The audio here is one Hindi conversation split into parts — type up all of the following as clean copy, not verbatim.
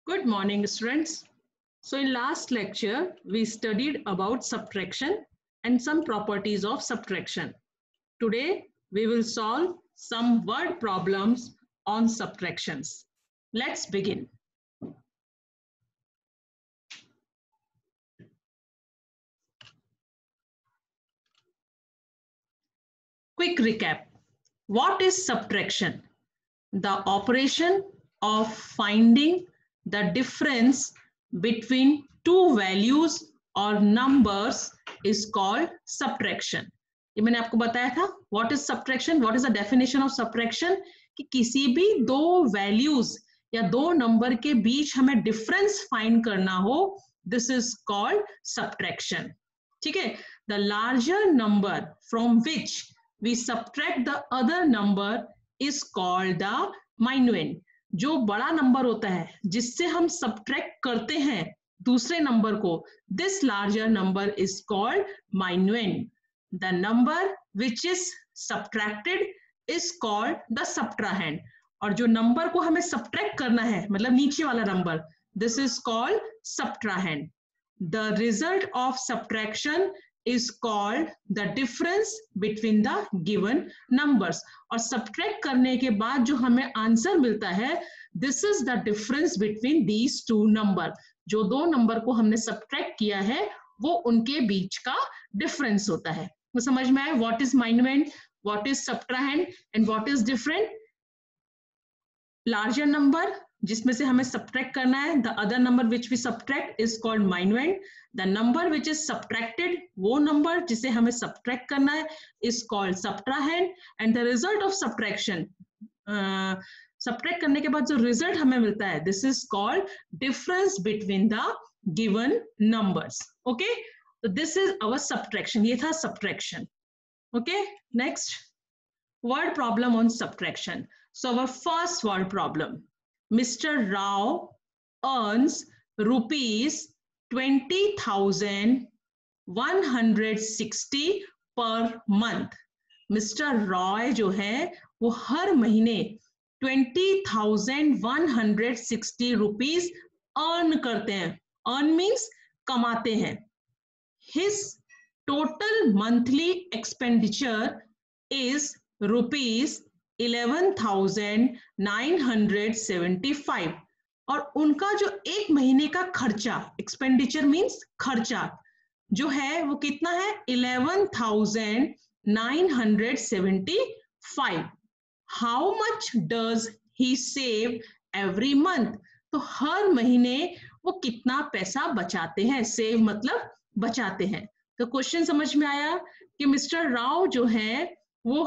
Good morning, students. So in last lecture, we studied about subtraction and some properties of subtraction. Today, we will solve some word problems on subtractions. Let's begin. Quick recap. What is subtraction? The operation of finding the difference between two values or numbers is called subtraction. ये मैंने आपको बताया था. What is subtraction? What is the definition of subtraction? कि किसी भी दो values या दो number के बीच हमें difference find करना हो, this is called subtraction. ठीक है? The larger number from which we subtract the other number is called the minuend. जो बड़ा नंबर होता है जिससे हम subtract करते हैं दूसरे नंबर को, this larger number is called minuend. The number which is subtracted is called the subtrahend. और जो नंबर को हमें subtract करना है, मतलब नीचे वाला number, this is called subtrahend. The result of subtraction is called the difference between the given numbers. और subtract करने के बाद जो हमें आंसर मिलता है, this is the difference between these two number. जो दो नंबर को हमने subtract किया है, वो उनके बीच का difference होता है. तो समझ में आया what is minuend, what is subtrahend and what is different? Larger number जिसमें से हमें subtract करना है, the other number which we subtract is called minuend. The number which is subtracted, वो number जिसे हमें subtract करना है, is called subtrahend. And the result of subtraction, subtract करने के बाद जो result हमें मिलता है, this is called difference between the given numbers. Okay, so this is our subtraction. ये था subtraction. Okay, next word problem on subtraction. So our first word problem. Mr. Rao earns rupees 20,160 per month. Mr. Roy जो है वो हर महीने 20,160 rupees earn करते हैं. Earn means कमाते हैं. His total monthly expenditure is rupees 11,975. और उनका जो एक महीने का खर्चा, एक्सपेंडिचर मीन्स खर्चा, जो है वो कितना है 11,975. How much does he save every month? तो हर महीने वो कितना पैसा बचाते हैं? सेव मतलब बचाते हैं. तो क्वेश्चन समझ में आया कि मिस्टर राव जो है वो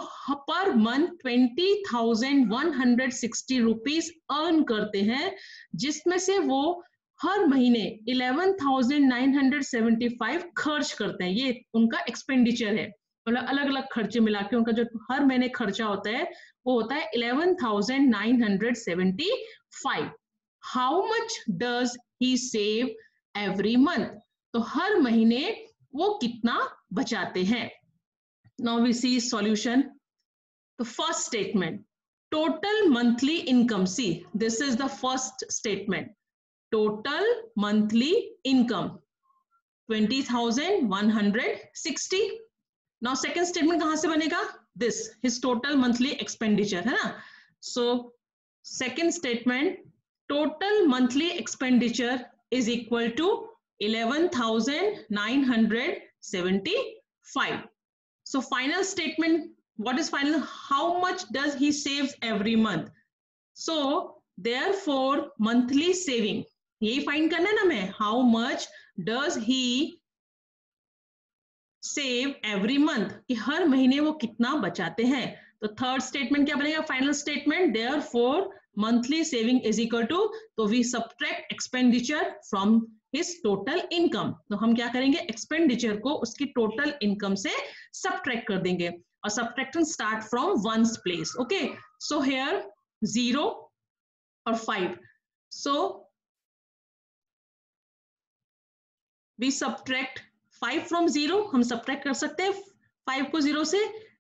पर मंथ 20,160 रुपीज अर्न करते हैं, जिसमें से वो हर महीने 11,975 खर्च करते हैं. ये उनका एक्सपेंडिचर है. मतलब अलग अलग खर्चे मिला के उनका जो हर महीने खर्चा होता है वो होता है 11,975. How much does he save every month? तो हर महीने वो कितना बचाते हैं. Now we see solution. The first statement, total monthly income. See, this is the first statement. Total monthly income 20,160. Now second statement कहाँ से बनेगा? This, his total monthly expenditure है ना. So second statement, total monthly expenditure is equal to 11,975. So final statement, what is final? How much does he saves every month? So therefore monthly saving, यही find करना है ना मैं. How much does he save every month? कि हर महीने वो कितना बचाते हैं. तो third statement क्या बनेगा? Final statement, therefore monthly saving is equal to, तो we subtract expenditure from his total income. तो हम क्या करेंगे? एक्सपेंडिचर को उसकी टोटल इनकम से सबट्रैक्ट कर देंगे. और subtraction start from ones place. Okay, so here 0 और 5. So we subtract 5 from 0. हम सबट्रैक्ट कर सकते हैं 5 को 0 से?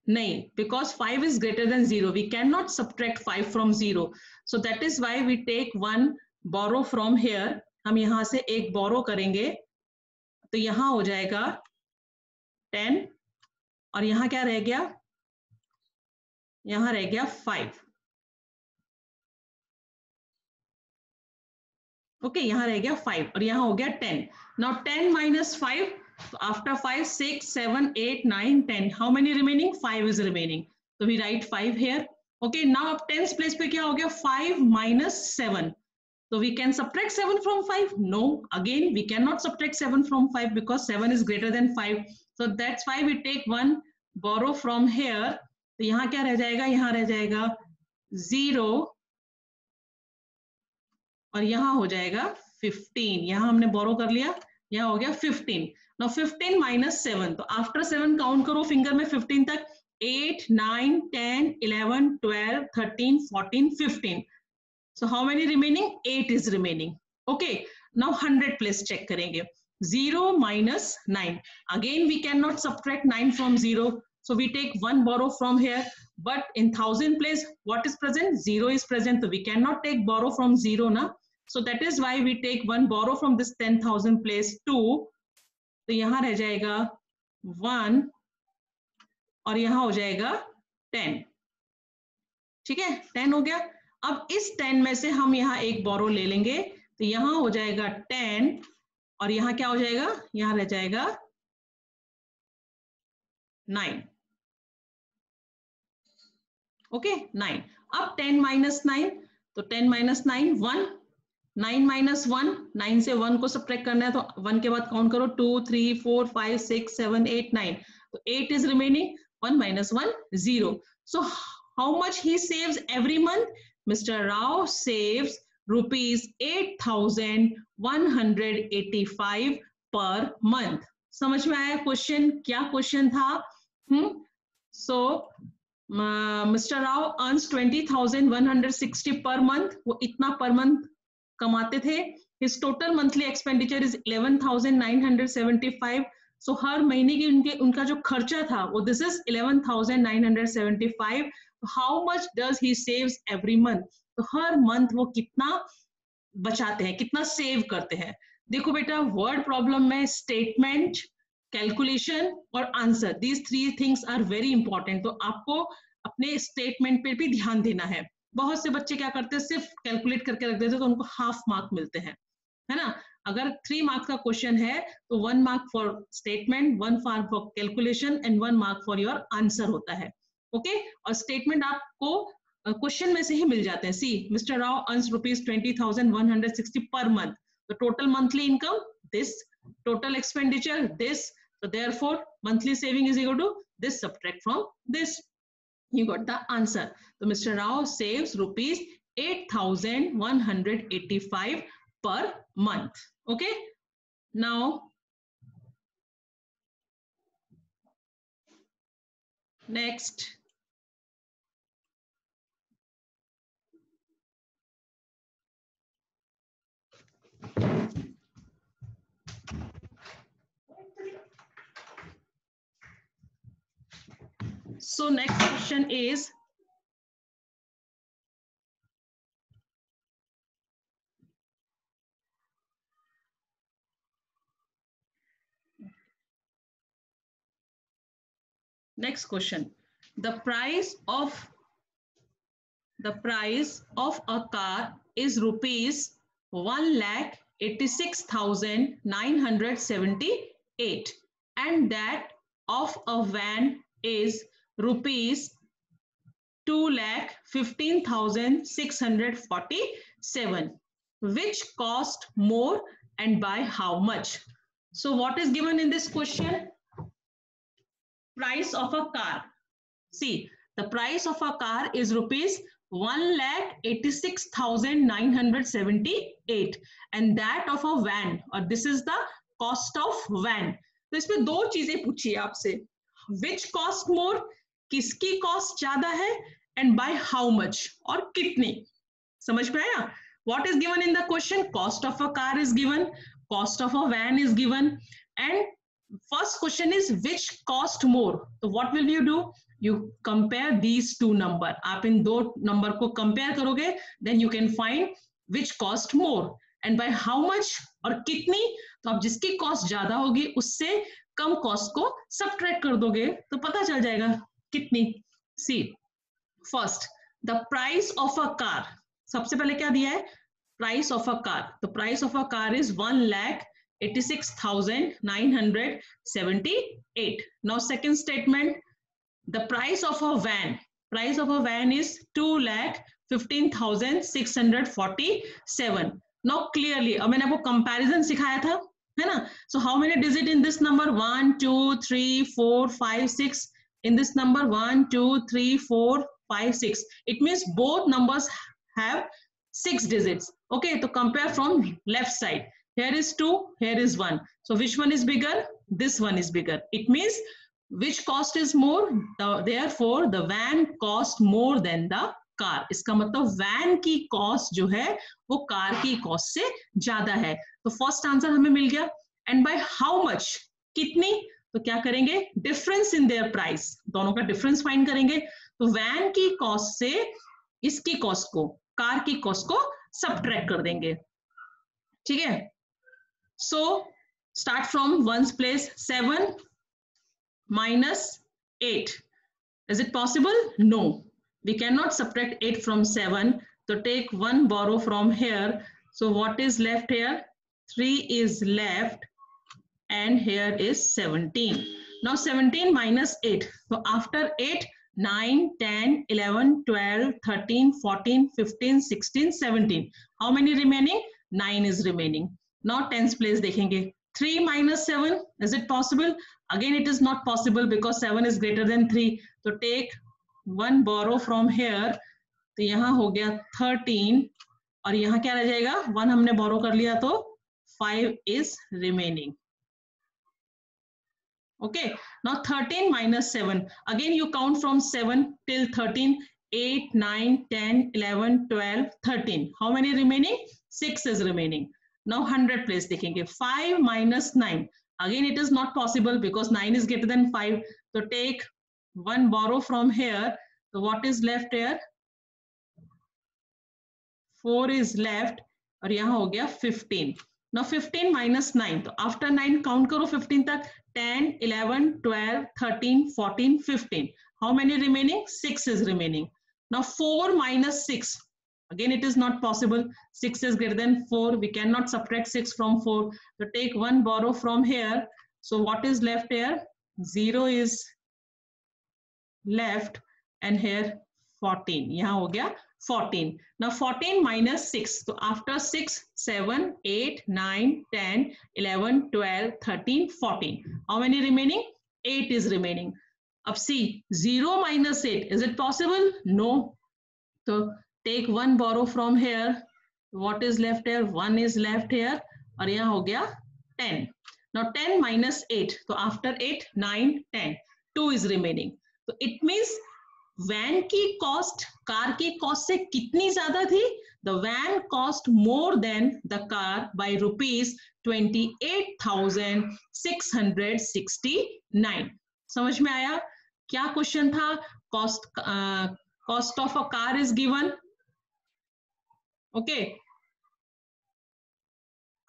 नहीं, because 5 is greater than 0. We cannot subtract 5 from 0. So that is why we take one borrow from here, हम यहां से एक बोरो करेंगे तो यहां हो जाएगा 10 और यहां क्या रह गया, यहां रह गया 5। ओके, यहां रह गया 5 और यहां हो गया 10। Now 10 minus 5, so after 5 6 7 8 9 10, how many remaining? 5 is remaining, so we write 5 here. Okay, now अब 10th place पे क्या हो गया, 5 minus 7, so we can subtract 7 from 5? No, again we cannot subtract 7 from 5 because 7 is greater than 5, so that's why we take one borrow from here. तो यहाँ क्या रह जाएगा, यहाँ रह जाएगा 0 और यहाँ हो जाएगा 15, यहाँ हमने बोरो कर लिया, यहाँ हो गया 15। नाउ 15 minus 7, तो आफ्टर 7 काउंट करो फिंगर में 15 तक, 8 9 10 11 12 13 14 15, so how many remaining? 8 is remaining. Okay, now 100 place check करेंगे, 0 minus 9, again we cannot subtract 9 from 0, so we take one borrow from here, but in 1000 place what is present? 0 is present, so we cannot take borrow from 0 na, so that is why we take one borrow from this 10,000 place 2, तो यहां रह जाएगा 1 और यहां हो जाएगा 10। ठीक है, 10 हो गया। अब इस 10 में से हम यहाँ एक बोरो ले लेंगे, तो यहां हो जाएगा 10 और यहां क्या हो जाएगा, यहां रह जाएगा 9। ओके, 9। अब 10 minus 9, तो 10 minus 9 1, 9 minus 1, 9 से 1 को सब्ट्रैक्ट करना है, तो 1 के बाद काउंट करो 2 3 4 5 6 7 8 9, तो 8 is remaining, 1 minus 1 0. So how much he saves every month? Mr. Rao saves rupees 8,185 per month. समझ में आया क्वेश्चन, क्या क्वेश्चन था? So Mr. Rao earns 20,160 per month, वो इतना पर मंथ कमाते थे। His total monthly expenditure is 11,975. So हर महीने की उनका जो खर्चा था वो this is 11,975. How much does he saves every month? तो हर मंथ वो कितना बचाते हैं, कितना सेव करते हैं। देखो बेटा, वर्ड प्रॉब्लम में स्टेटमेंट, कैलकुलेशन और answer, these 3 things are very important. तो आपको अपने स्टेटमेंट पे भी ध्यान देना है। बहुत से बच्चे क्या करते हैं, सिर्फ कैलकुलेट करके रख देते हैं, तो उनको हाफ मार्क मिलते हैं, है ना। अगर 3 मार्क्स का क्वेश्चन है तो 1 mark for statement, 1 mark for calculation and 1 mark for your answer होता है। ओके, और स्टेटमेंट आपको क्वेश्चन में से ही मिल जाते हैं। See, mister Rao earns rupees 20,160 per month, the total monthly income this, total expenditure this, so therefore monthly saving is equal to this, subtract from this, you got the answer. So Mr. Rao saves rupees 8,185 per month. Okay, now next, so next question is, next question, the price of a car is rupees 1,86,978 and that of a van is rupees 2,15,647. Which cost more and by how much? So what is given in this question? Price of a car. See, the price of a car is rupees 1,86,978 and that of a van, or this is the cost of van. तो इसमें 2 चीजें पूछी है आपसे, which cost more, किसकी कॉस्ट ज्यादा है, and by how much, और कितनी। समझ में आया? What is given in the question? Cost of a car is given, cost of a van is given, and first question is which cost more. So what will you do? You compare these 2 number. आप इन 2 नंबर को कंपेयर करोगे, then you can find which cost more and by how much, और कितनी, तो आप जिसकी कॉस्ट ज्यादा होगी उससे कम कॉस्ट को सबट्रैक्ट कर दोगे तो पता चल जाएगा कितनी. See first the price of a car, सबसे पहले क्या दिया है, price of a car. The price of a car is 1,86,978. Now second statement, the price of a van, price of a van is 2,15,647. Now clearly, अब मैंने आपको comparison सिखाया था, है ना? So how many digit in this number? 1, 2, 3, 4, 5, 6. In this number 1, 2, 3, 4, 5, 6. It means both numbers have 6 digits. Okay, so compare from left side. Here is 2, here is 1. So which one is bigger? This one is bigger. It means which cost is more? Therefore, the van cost more than the car. इसका मतलब van की cost जो है वो कार की cost से ज्यादा है. तो first answer हमें मिल गया. And by how much? कितनी? तो क्या करेंगे? Difference in their price. दोनों का difference find करेंगे. तो van की cost से इसकी cost को, कार की cost को subtract कर देंगे. ठीक है? So start from ones place. 7 minus 8. Is it possible? No. We cannot subtract 8 from 7. So take 1 borrow from here. So what is left here? 3 is left and here is 17. Now 17 minus 8. So after 8, 9, 10, 11, 12, 13, 14, 15, 16, 17. How many remaining? 9 is remaining. Now tens place देखेंगे. 3 minus 7, is it possible? Again, it is not possible because 7 is greater than 3. So take 1 borrow from here. तो यहाँ हो गया 13 और यहाँ क्या रह जाएगा? 1 हमने borrow कर लिया तो 5 is remaining. Okay, now 13 minus 7. Again, you count from 7 till 13. 8, 9, 10, 11, 12, 13. How many remaining? 6 is remaining. Now 100 place देखेंगे. 5 minus 9. Again, it is not possible because 9 is greater than 5. So take 1 borrow from here. So what is left here? 4 is left और यहाँ हो गया 15. Now 15 minus 9. तो after 9 count करो 15 तक. 10, 11, 12, 13, 14, 15. How many remaining? 6 is remaining. Now 4 minus 6. Again, it is not possible. 6 is greater than 4. We cannot subtract 6 from 4. So take 1 borrow from here. So what is left here? 0 is left and here 14. यहाँ हो गया 14. Now 14 minus 6. So after 6, 7, 8, 9, 10, 11, 12, 13, 14. How many remaining? 8 is remaining. अब see, 0 minus 8. Is it possible? No. So take 1 borrow from here. What is left here? 1 is left here. और यहाँ हो गया 10. Now 10 minus 8. So after 8, 9, 10. 2 is remaining. So it means van की कॉस्ट कार की कॉस्ट से कितनी ज्यादा थी? The van cost more than the car by ₹28,669. समझ में आया? क्या क्वेश्चन था? Cost of a car is given. Okay,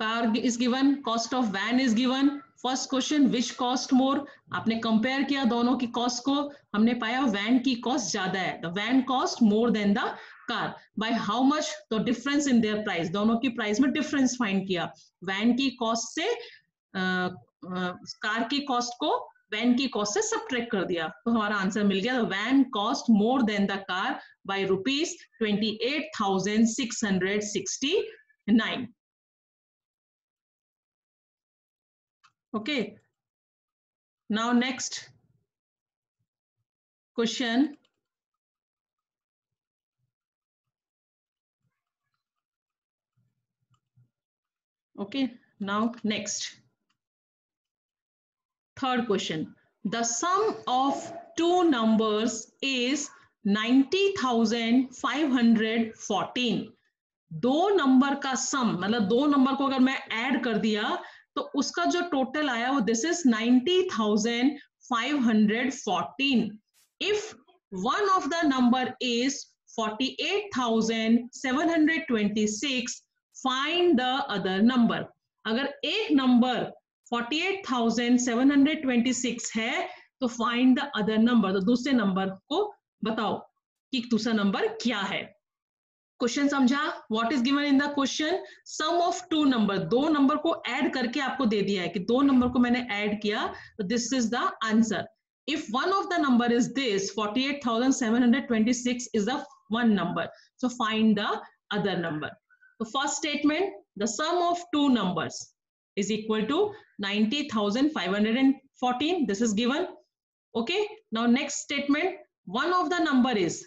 car is given, cost of van is given. First question, which cost more? आपने कंपेयर किया दोनों की कॉस्ट को, हमने पाया वैन की कॉस्ट ज्यादा है. The van cost more than the car. By how much? तो डिफरेंस इन देयर प्राइस, दोनों की प्राइस में डिफरेंस फाइंड किया. वैन की कॉस्ट से कार की कॉस्ट को वैन की कॉस्ट से सबट्रैक्ट कर दिया तो हमारा आंसर मिल गया. Van cost more than the car by ₹28,669. Okay, now next question. Okay, now next. Third question. The sum of two numbers is 90,514. दो नंबर का सम, मतलब दो नंबर को अगर मैं ऐड कर दिया तो उसका जो टोटल आया वो this is 90,514. If one of the number is 48,726, find the other number. अगर एक नंबर 48,726 है तो फाइंड द अदर नंबर, तो दूसरे नंबर को बताओ कि दूसरा नंबर क्या है. क्वेश्चन समझा? What is given in the question? Sum of two number, दो नंबर को ऐड करके आपको दे दिया है कि दो नंबर को मैंने ऐड किया, तो this is the answer. If one of the number is this, 48,726 is the one number. So find the other number. The first statement, the sum of two numbers is equal to 90,514. This is given. Okay. Now next statement, one number is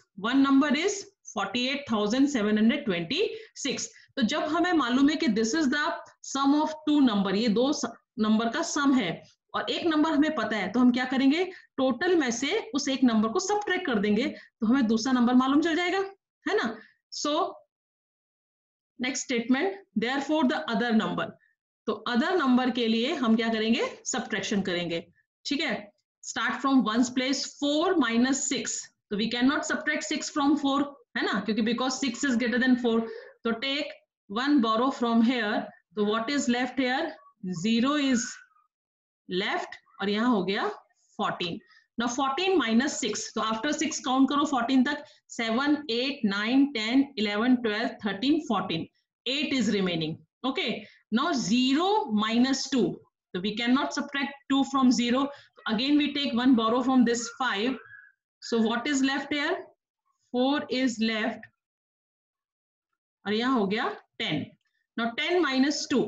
48,726. तो जब हमें मालूम है कि this is the sum of two number, ये दो नंबर का सम है और एक नंबर हमें पता है, तो हम क्या करेंगे, टोटल में से उस एक नंबर को सबट्रैक्ट कर देंगे तो हमें दूसरा नंबर मालूम चल जाएगा, है ना. So next statement, therefore the other number, तो अदर नंबर के लिए हम क्या करेंगे, सबट्रैक्शन करेंगे. ठीक है, स्टार्ट फ्रॉम वंस प्लेस, 4 - 6, तो we can not subtract 6 from 4, है ना, क्योंकि बिकॉज 6 इज ग्रेटर देन 4. तो टेक 1 बोरो फ्रॉम हेयर, तो what is left here, 0 is left और यहां हो गया 14. Now 14 - 6, तो आफ्टर 6 काउंट करो 14 तक, 7 8 9 10 11 12 13 14, 8 is remaining. Okay, now 0 - 2, so we cannot subtract 2 from 0, again we take 1 borrow from this 5, so what is left here, 4 is left और यहां हो गया 10. Now 10 - 2,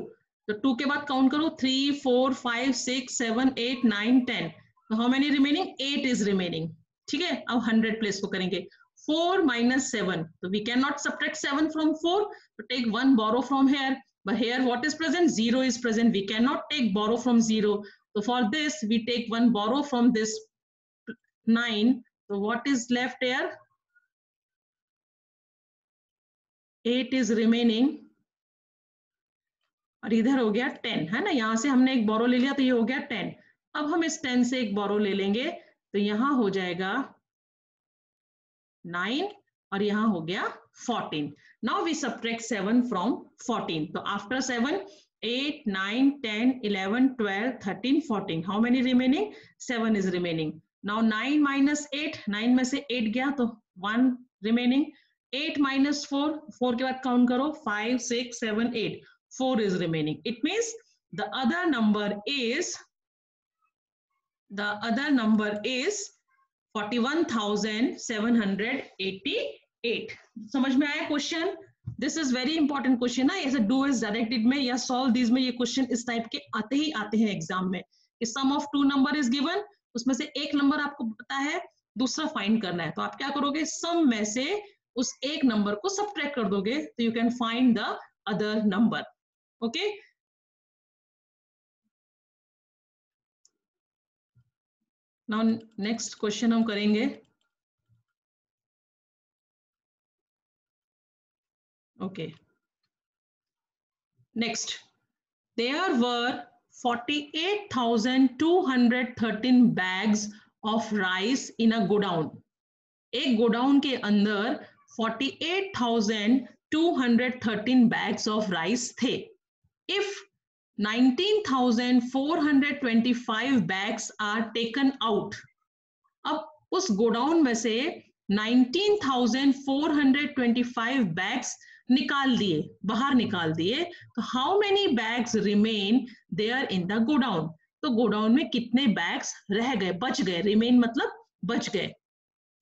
तो 2 के बाद काउंट करो, 3 4 5 6 7 8 9 10, तो how many remaining, 8 is remaining. ठीक है, अब 100 प्लेस को करेंगे, 4 - 7, तो we can not subtract 7 from 4, तो take 1 borrow from here, but here what is present, 0 is present, we cannot take borrow from 0, so for this we take 1 borrow from this 9, so what is left here, 8 is remaining और इधर हो गया 10, है ना, यहां से हमने एक बोरो ले लिया तो ये हो गया 10. अब हम इस 10 से एक बोरो ले लेंगे तो यहां हो जाएगा 9 और यहां हो गया 14. नाउ वी सबट्रैक्ट 7 फ्रॉम 14, तो after 7 8 9 10 11 12 13 14, how many remaining, 7 is remaining. Now 9 - 8, 9 में से 8 गया तो 1 रिमेनिंग, 8 - 4, 4 के बाद काउंट करो, 5 6 7 8, 4 is remaining. It means the other number is 41,788. समझ में आया question? This is very important question है, ऐसे डू इज डायरेक्टेड में या सॉल्व दीज में ये क्वेश्चन इस टाइप के आते हैं एग्जाम में. Sum of two number is given, उसमें से एक नंबर आपको पता है, दूसरा फाइंड करना है, तो आप क्या करोगे, सम में से उस एक नंबर को सबट्रैक्ट कर दोगे तो you can find the other number. Okay, now next question हम करेंगे. Okay, next, there were 48,213 bags of rice in a godown. एक गोडाउन के अंदर 48,213 bags of rice थे. If 19,425 bags are taken out, अब उस गोडाउन में से 19,425 bags निकाल दिए, बाहर निकाल दिए, तो how many bags remain there in the godown, तो गोडाउन में कितने बैग्स रह गए, बच गए, रिमेन मतलब बच गए.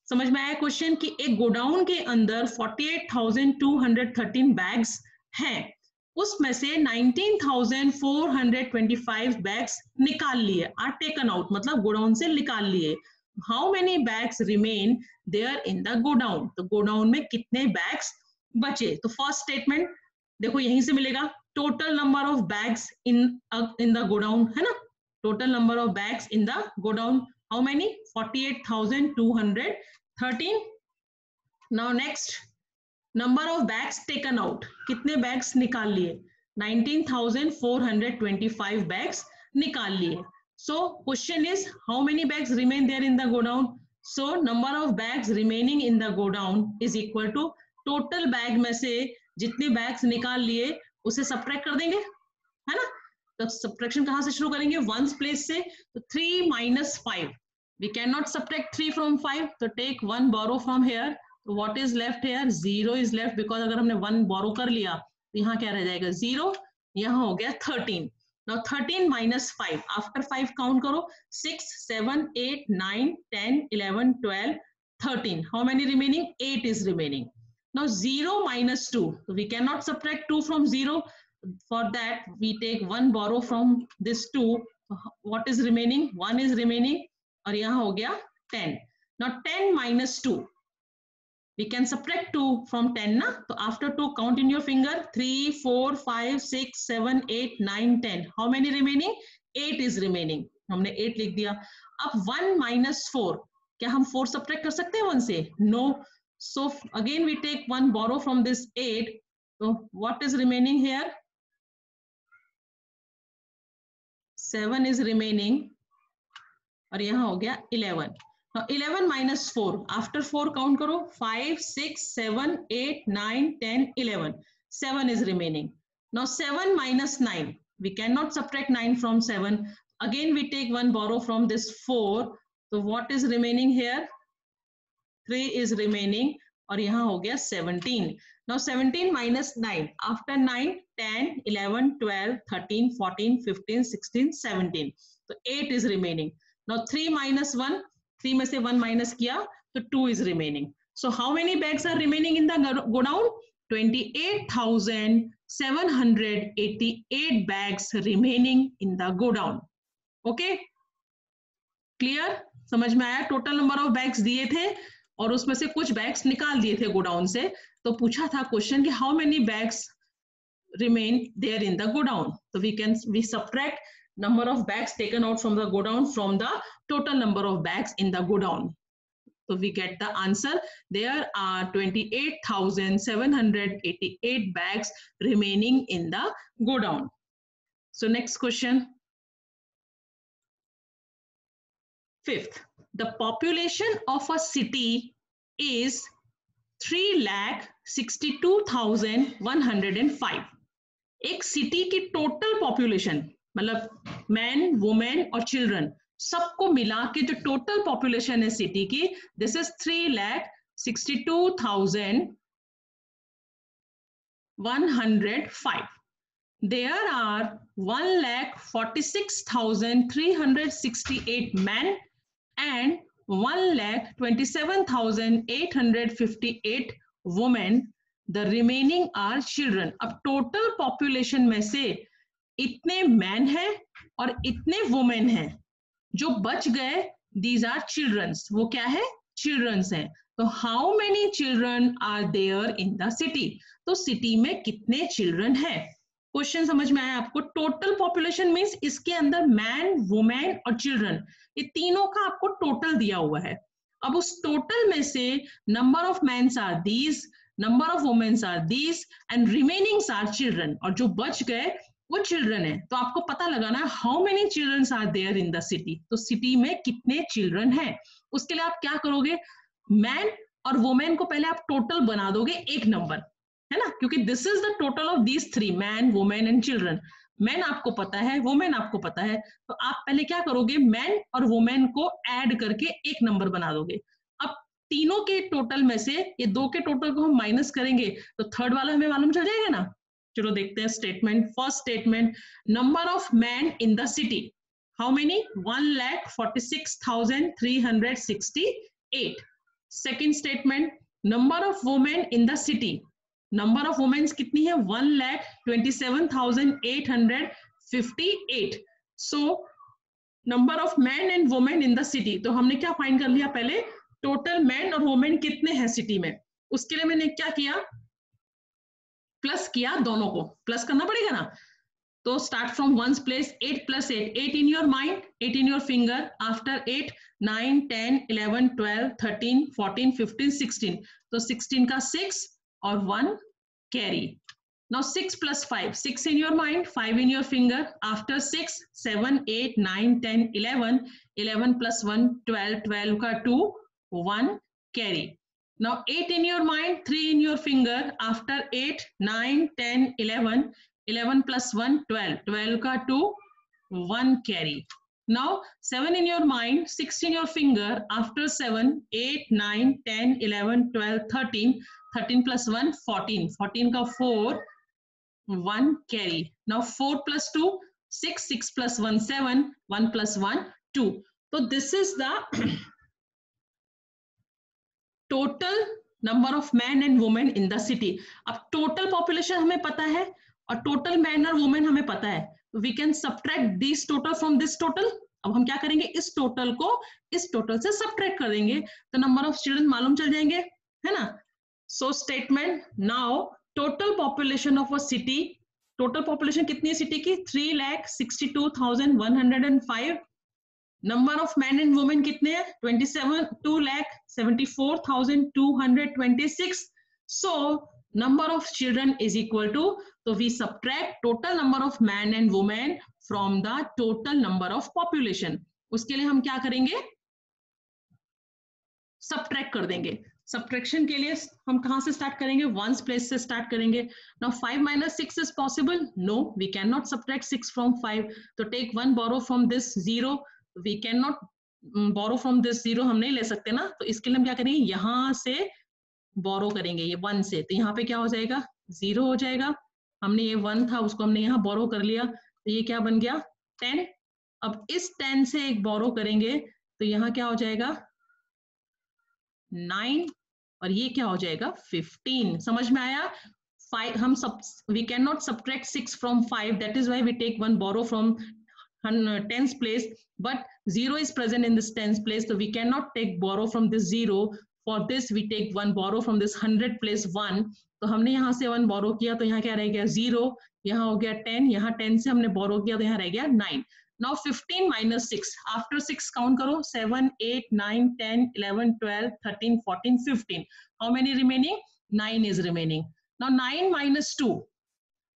समझ में आया क्वेश्चन कि एक गोडाउन के अंदर 48,213 बैग्स हैं, उसमें से 19,425 बैग्स निकाल लिए, आर टेकन आउट मतलब गोडाउन से निकाल लिए. How many bags remain there in the godown, तो गोडाउन में कितने बैग्स बचे. तो फर्स्ट स्टेटमेंट देखो यहीं से मिलेगा, total number of bags in the godown, है ना, total number of bags in the godown, how many, 48,213. Now next, number of bags taken out, कितने बैग्स निकाल लिए, 19,425 बैग्स निकाल लिए. So question is how many bags remain there in the godown, so number of bags remaining in the godown is equal to total bag में से जितने बैग्स निकाल लिए उसे सब्ट्रैक्ट कर देंगे, है ना। तो सब्ट्रैक्शन कहाँ से शुरू करेंगे, वंस प्लेस से। तो 3 minus 5, we cannot subtract 3 from 5, तो take 1 borrow from here. तो what is left here, 0 is left, because अगर हमने 1 borrow कर लिया तो यहाँ क्या रह जाएगा 0, यहाँ हो गया 13. Now 13 minus 5, after 5 count करो, 6, 7, 8, 9, 10, 11, 12, 13. How many remaining, 8 is remaining. Now 0 minus 2, so we cannot subtract 2 from 0. For that we take 1 borrow from this 2. What is remaining, 1 is remaining, और यहाँ हो गया 10. Now 10 minus 2, we can subtract 2 from 10 na. So after 2 count in your finger, 3, 4, 5, 6, 7, 8, 9, 10. How many remaining, 8 is remaining. हमने 8 लिख दिया. अब 1 minus 4, क्या हम 4 subtract कर सकते हैं 1 से, no. So again we take 1 borrow from this 8. So what is remaining here, 7 is remaining, और यहाँ हो गया 11. Now 11 minus 4, after 4 count करो, 5, 6, 7, 8, 9, 10, 11. 7 is remaining. Now 7 minus 9, we cannot subtract 9 from 7. Again we take 1 borrow from this 4. So what is remaining here, 3 is remaining, और यहाँ हो गया 17. Now 17 minus 9, after 9, 10, 11, 12, 13, 14, 15, 16, 17. So 8 is remaining. Now 3 minus 1, 3 में से 1 minus किया तो 2 is remaining. So how many bags are remaining in the godown, 28,788 bags remaining in the godown. Okay, clear, समझ में आया. टोटल नंबर ऑफ बैग्स दिए थे और उसमें से कुछ बैग्स निकाल दिए थे गोडाउन से. तो पूछा था क्वेश्चन कि how many bags remain there in the godown. So we subtract number of bags taken out from the godown from the total number of bags in the godown. So we get the answer, there are 28,788 bags remaining in the godown. So next question, 5th, the population of a city is 3,62,105. एक सिटी की टोटल पॉपुलेशन, मतलब मैन, वुमेन और चिल्ड्रन सबको मिला के जो टोटल पॉपुलेशन है सिटी की, this is 3,62,105. There are 1,46,368 men and 1,27,858 women. The remaining are children. अब टोटल पॉपुलेशन में से इतने मैन हैं और इतने वुमेन हैं, जो बच गए these are childrens. वो क्या है, चिल्ड्रंस हैं. तो how many children are there in the city, तो सिटी में कितने चिल्ड्रन हैं. क्वेश्चन समझ में आया आपको. टोटल पॉपुलेशन मींस इसके अंदर मैन, वुमेन और चिल्ड्रन, ये तीनों का आपको टोटल दिया हुआ है. अब उस टोटल में से number of mans are these, number of womens are these and remainings are children, और जो बच गए वो चिल्ड्रन है. तो आपको पता लगाना है how many children are there in the city. तो सिटी में कितने चिल्ड्रन हैं. उसके लिए आप क्या करोगे, मैन और वुमेन को पहले आप टोटल बना दोगे एक नंबर, है ना, क्योंकि this is the total of these 3, man, women and children. Man आपको पता है, वुमेन आपको पता है, तो आप पहले क्या करोगे, मैन और वुमेन को ऐड करके एक नंबर बना दोगे. अब तीनों के टोटल में से ये 2 के टोटल को हम माइनस करेंगे तो थर्ड वाला हमें मालूम चल जाएगा ना. चलो देखते हैं statement. First statement, number of man in the city, how many, 1,46,368. Second statement, number of women in the city, number of womens कितनी है, 1,27,858. So number of man and women in the city, तो हमने क्या फाइंड कर लिया, पहले टोटल मैन और वुमेन कितने हैं सिटी में. उसके लिए मैंने क्या किया, प्लस किया, दोनों को प्लस करना पड़ेगा ना. तो start from ones place, 8 + 8, 8 in your mind, 8 in your finger. After 8, 9, 10, 11, 12, 13, 14, 15, 16. तो 16 का 6 और 1 carry. Now 6 + 5, 6 in your mind, 5 in your finger. After 6, 7, 8, 9, 10, 11, 11 + 1, 12, 12 का 2 1 carry. Now 8 in your mind, 3 in your finger. After 8, 9, 10, 11. 11 plus 1, 12. 12 ka 2, 1 carry. Now 7 in your mind, 6 in your finger. After 7, 8, 9, 10, 11, 12, 13. 13 plus 1, 14. 14 ka 4, 1 carry. Now 4 plus 2, 6. 6 plus 1, 7. 1 plus 1, 2. So this is the total number of man and women in the city. अब टोटल पॉपुलेशन हमें पता है और टोटल मैन और वुमेन हमें पता है. We can subtract this total from this total. अब हम क्या करेंगे, इस टोटल को इस टोटल से सब्ट्रैक्ट कर देंगे तो नंबर ऑफ चिल्ड्रन मालूम चल जाएंगे, है ना. So statement now total population of a city. Total population कितनी है सिटी की, 3,62,105. Number of man and women कितने हैं, 2,74,226. So number of children is equal to, तो we subtract total number of man and women from the total number of population. उसके लिए हम क्या करेंगे, सब्ट्रैक्ट कर देंगे. सब्ट्रैक्शन के लिए हम कहां से स्टार्ट करेंगे, वंस प्लेस से स्टार्ट करेंगे. Now 5 minus 6 is possible, no we can not subtract 6 from 5. तो take 1 borrow from this 0. We can not borrow from this 0, हम नहीं ले सकते ना. तो इसके लिए हम क्या करेंगे, यहां से बोरो करेंगे ये 1 से. तो यहाँ पे क्या हो जाएगा, 0 हो जाएगा. हमने ये 1 था उसको हमने यहाँ बोरो कर लिया, तो ये क्या बन गया, 10. अब इस 10 से एक बोरो करेंगे तो यहाँ क्या हो जाएगा, 9. और ये क्या हो जाएगा, 15. समझ में आया. 5 हम सब, we can not subtract 6 from 5, that is why we take 1 borrow from 10th place, but 0 is present in this 10th place, so we cannot take borrow from this 0. For this we take 1 borrow from this 100 place 1. तो हमने यहाँ से 1 borrow किया तो यहाँ क्या रह गया, 0. यहाँ हो गया 10. यहाँ 10 से हमने borrow किया तो यहाँ रह गया 9. Now 15 minus 6. After 6 count करो, 7, 8, 9, 10, 11, 12, 13, 14, 15. How many remaining? 9 is remaining. Now 9 minus 2.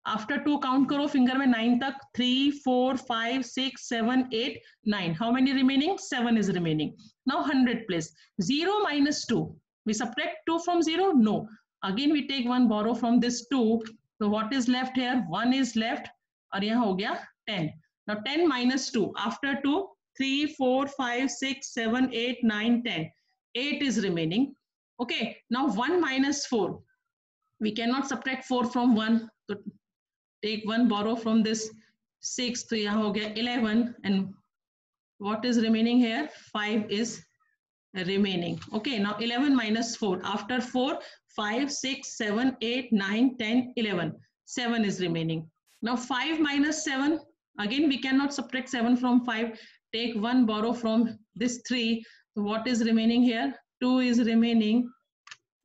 After 2 count करो फिंगर में 9 तक, 3, 4, 5, 6, 7, 8, 9. How many remaining, 7 is remaining. Now 100 place 0 minus 2. We subtract 2 from 0, no. Again we take 1 borrow from this 2. तो what is left here, 1 is left और यहाँ हो गया 10. Now 10 minus 2. After 2, 3, 4, 5, 6, 7, 8, 9, 10. 8 is remaining. Okay, now 1 minus 4. We cannot subtract 4 from 1. So take 1 borrow from this 6, तो यहाँ हो गया 11. and what is remaining here, 5 is remaining. Okay, now 11 minus 4. After 4, 5, 6, 7, 8, 9, 10, 11. 7 is remaining. Now 5 minus 7. Again we cannot subtract 7 from 5. Take 1 borrow from this 3. So what is remaining here, 2 is remaining.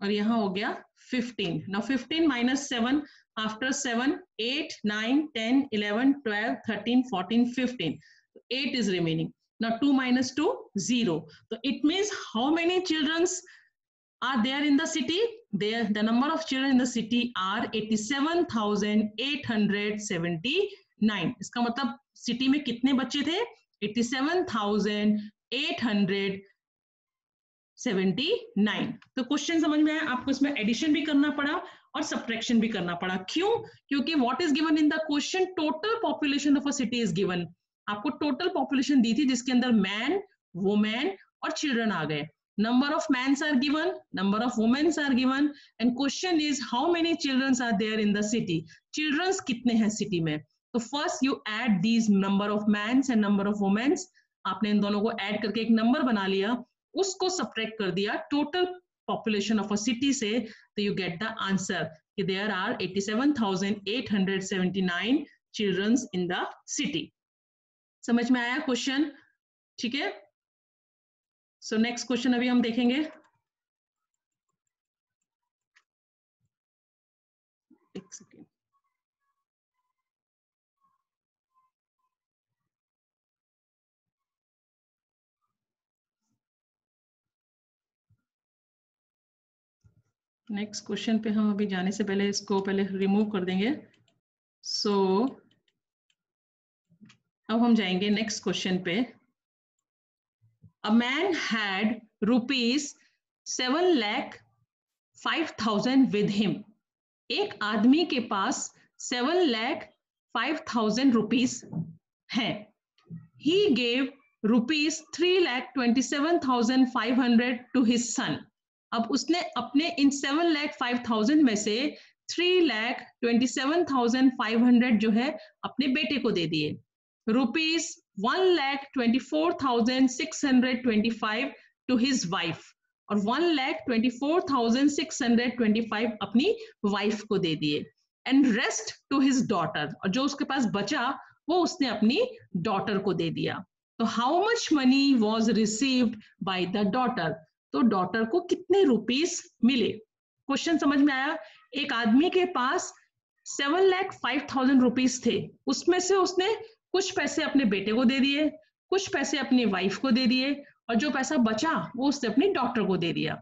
और यहाँ हो गया 15. Now 15 minus 7. After 7, 8, 9, 10, 11, 12, 13, 14, 15. 8 is remaining. Now 2 minus 2, 0. So it means how many children are there in the city? The number of children in the city are 87,879. इसका मतलब सिटी में कितने बच्चे थे, 87,879. तो क्वेश्चन समझ में आया आपको, इसमें एडिशन भी करना पड़ा और सब्ट्रैक्शन भी करना पड़ा. क्यों, क्योंकि what is given in the question, total population of a city is given. आपको टोटल पॉपुलेशन दी थी जिसके अंदर मैन, वुमेन और चिल्ड्रन आ गए. Number of mans are given, number of womens are given, and question is how many childrens are there in the city. Childrens कितने हैं सिटी में. तो first you add these number of mans and number of womens. आपने इन दोनों को ऐड करके एक नंबर बना लिया, उसको सब्ट्रैक्ट कर दिया total population of a city से, तो you get the answer कि there are 87,879 children in the city. समझ में आया क्वेश्चन, ठीक है. सो नेक्स्ट क्वेश्चन अभी हम देखेंगे. एक सेकेंड. नेक्स्ट क्वेश्चन पे हम अभी जाने से पहले इसको पहले रिमूव कर देंगे. सो अब हम जाएंगे नेक्स्ट क्वेश्चन पे. A man had 7,05,000 with him. एक आदमी के पास 7,05,000 रुपीस हैं. He gave rupees 3,27,500 to his son. अब उसने अपने इन 7,05,000 में से 3,27,500 जो है अपने बेटे को दे दिए. रुपीस 1,24,625 to his wife और 1,24,625 अपनी वाइफ को दे दिए. And rest to his daughter, और जो उसके पास बचा वो उसने अपनी डॉटर को दे दिया. तो how much money was received by the daughter, तो डॉटर को कितने रुपीस मिले. क्वेश्चन समझ में आया. एक आदमी के पास 7,05,000 रुपीस थे, उसमें से उसने कुछ पैसे अपने बेटे को दे दिए, कुछ पैसे अपनी वाइफ को दे दिए, और जो पैसा बचा वो उसने अपनी डॉटर को दे दिया.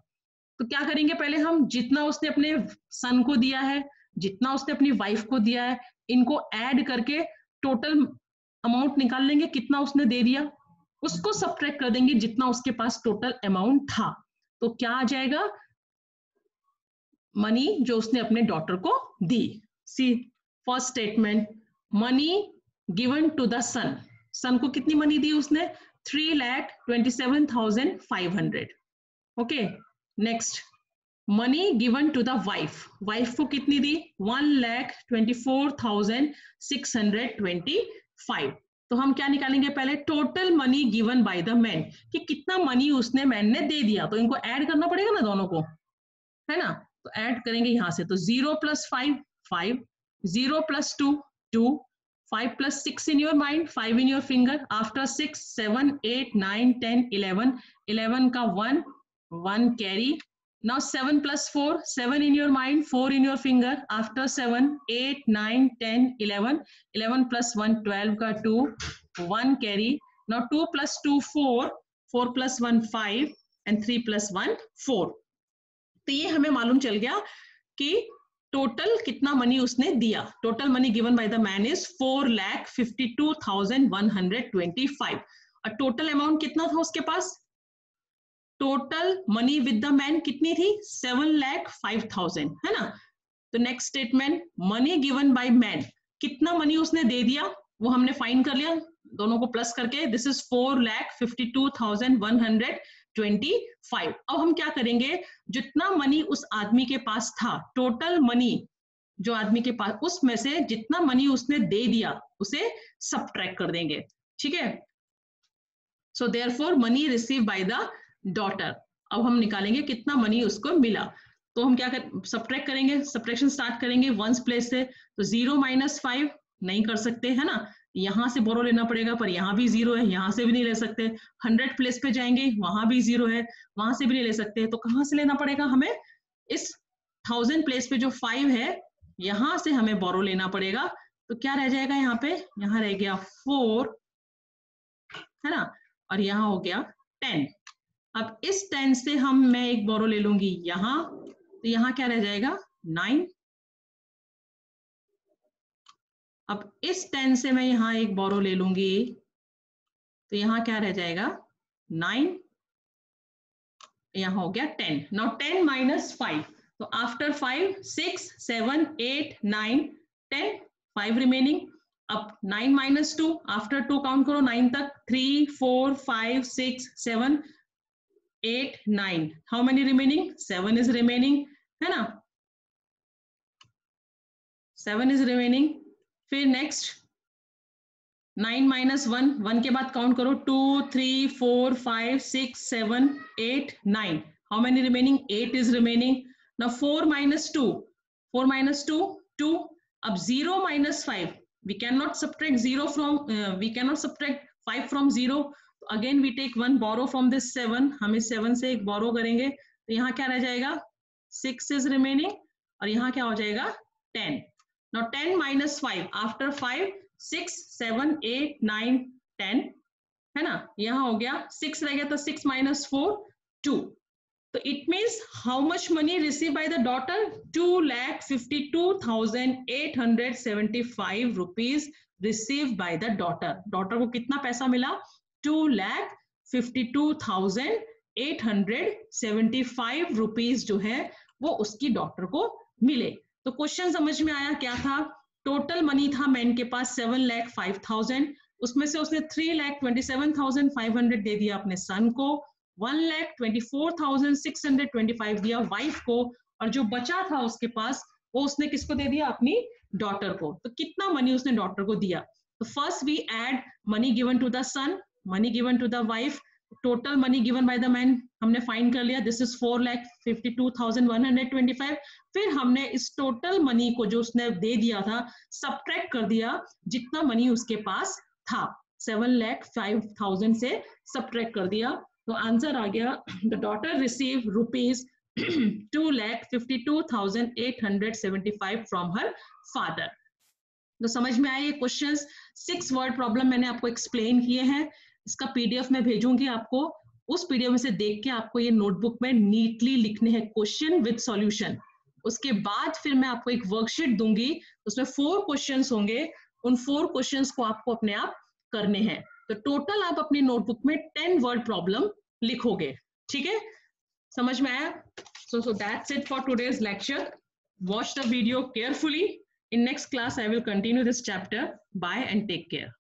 तो क्या करेंगे, पहले हम जितना उसने अपने सन को दिया है, जितना उसने अपनी वाइफ को दिया है, इनको ऐड करके टोटल अमाउंट निकाल लेंगे कितना उसने दे दिया, उसको सब्ट्रैक्ट कर देंगे जितना उसके पास टोटल अमाउंट था. तो क्या आ जाएगा, मनी जो उसने अपने डॉटर को दी. See first statement, money given to the son. Son को कितनी मनी दी उसने, 3,27,500. Okay. Next, money given to the wife. Wife को कितनी दी, 1,24,625. तो हम क्या निकालेंगे, पहले total money given by the man, कि कितना मनी उसने मैन ने दे दिया. तो इनको ऐड करना पड़ेगा ना दोनों को, है ना. तो ऐड करेंगे यहां से, तो 0 + 5 5, 0 + 2 2, 5 + 6 in your mind, 5 in your finger. After 6, 7, 8, 9, 10, 11. 11 का 1, 1 carry. Now 7 + 4, 7 in your mind, 4 in your finger. After 7, 8, 9, 10, 11. 11 + 1, 12 का 2, 1 carry. Now 2 + 2, 4, 4 + 1, 5, and 3 + 1, 4. तो ये हमें मालूम चल गया कि टोटल कितना मनी उसने दिया. Total money given by the man is 4,52,125. और टोटल अमाउंट कितना था उसके पास, total money with the man कितनी थी, 7,05,000, है ना. तो next statement, money given by man, कितना मनी उसने दे दिया वो हमने फाइंड कर लिया दोनों को प्लस करके. This is 4,52,125. अब हम क्या करेंगे, जितना मनी उस आदमी के पास था, टोटल मनी जो आदमी के पास, उसमें से जितना मनी उसने दे दिया उसे सब्ट्रैक्ट कर देंगे. ठीक है. So therefore money receive by the daughter. अब हम निकालेंगे कितना मनी उसको मिला. तो हम क्या सब्ट्रैक्ट करेंगे, सब्ट्रैक्शन स्टार्ट करेंगे वंस प्लेस से. तो 0 - 5 नहीं कर सकते, है ना. यहां से बोरो लेना पड़ेगा, पर यहाँ भी 0 है, यहां से भी नहीं ले सकते. 100 प्लेस पे जाएंगे, वहां भी 0 है, वहां से भी नहीं ले सकते. तो कहां से लेना पड़ेगा हमें, इस 1000 प्लेस पे जो 5 है यहां से हमें बोरो लेना पड़ेगा. तो क्या रह जाएगा यहाँ पे, यहाँ रह गया 4, है ना, और यहाँ हो गया 10. अब इस 10 से मैं एक बोरो ले लूंगी यहाँ, तो यहाँ क्या रह जाएगा 9. अब इस 10 से मैं यहाँ एक बोरो ले लूंगी, तो यहाँ क्या रह जाएगा 9, यहाँ हो गया 10. नाउ 10 - 5, तो आफ्टर 5, 6, 7, 8, 9, 10, 5 रिमेनिंग. अब 9 - 2, आफ्टर 2 काउंट करो 9 तक, 3, 4, 5, 6, 7, 8, 9. How many remaining, 7 is remaining, है ना, 7 इज रिमेनिंग. फिर नेक्स्ट 9 - 1, 1 के बाद काउंट करो 2, 3, 4, 5, 6, 7, 8, 9. How many remaining, 8 is remaining. Now 4 - 2, 4 - 2, 2. अब 0 - 5, we cannot subtract 0 from we cannot subtract 5 from 0. Again we take one borrow from this 7. हम इस 7 से एक borrow करेंगे, तो यहाँ क्या रह जाएगा 6 is remaining, और यहाँ क्या हो जाएगा 10. Now 10 - 5, after 5, 6, 7, 8, 9, 10, है ना. यहाँ हो गया 6 रह गया, तो 6 - 4, 2. So it means how much money received by the daughter, 2,52,875 rupees received by the daughter. Daughter को कितना पैसा मिला, 2,52,875 875 रुपीज जो है वो उसकी डॉटर को मिले। तो क्वेश्चन समझ में आया क्या था? टोटल मनी था मैन के पास 7,05,000, उसमें से उसने 3,27,500 दे दिया अपने सन को, 1,24,625 दिया वाइफ को, और जो बचा था उसके पास वो उसने किसको दे दिया? अपनी डॉटर को। तो कितना मनी उसने डॉटर को दिया? तो first we add money given to the son, money given to the wife, total money given by the man हमने फाइंड कर लिया, दिस इज 4,52,125। फिर हमने इस टोटल मनी को जो उसने दे दिया था सबट्रैक्ट कर दिया जितना मनी उसके पास था, 7,05,000 से सबट्रैक्ट कर दिया। तो आंसर आ गया, the daughter receive rupees 2,52,875 from her father. तो समझ में आए ये क्वेश्चंस? 6 वर्ड प्रॉब्लम मैंने आपको एक्सप्लेन किए हैं, इसका पीडीएफ में भेजूंगी आपको, उस पीडीएफ में से देख के आपको ये नोटबुक में नीटली लिखने हैं क्वेश्चन विद सॉल्यूशन। उसके बाद फिर मैं आपको एक वर्कशीट दूंगी, उसमें 4 क्वेश्चंस होंगे, उन 4 क्वेश्चंस को आपको अपने आप करने हैं। तो टोटल आप अपनी नोटबुक में 10 वर्ड प्रॉब्लम लिखोगे, ठीक है? समझ में आया? So that's it for today's lecture. Watch the video carefully. In next class, I will continue this chapter. Bye and take care.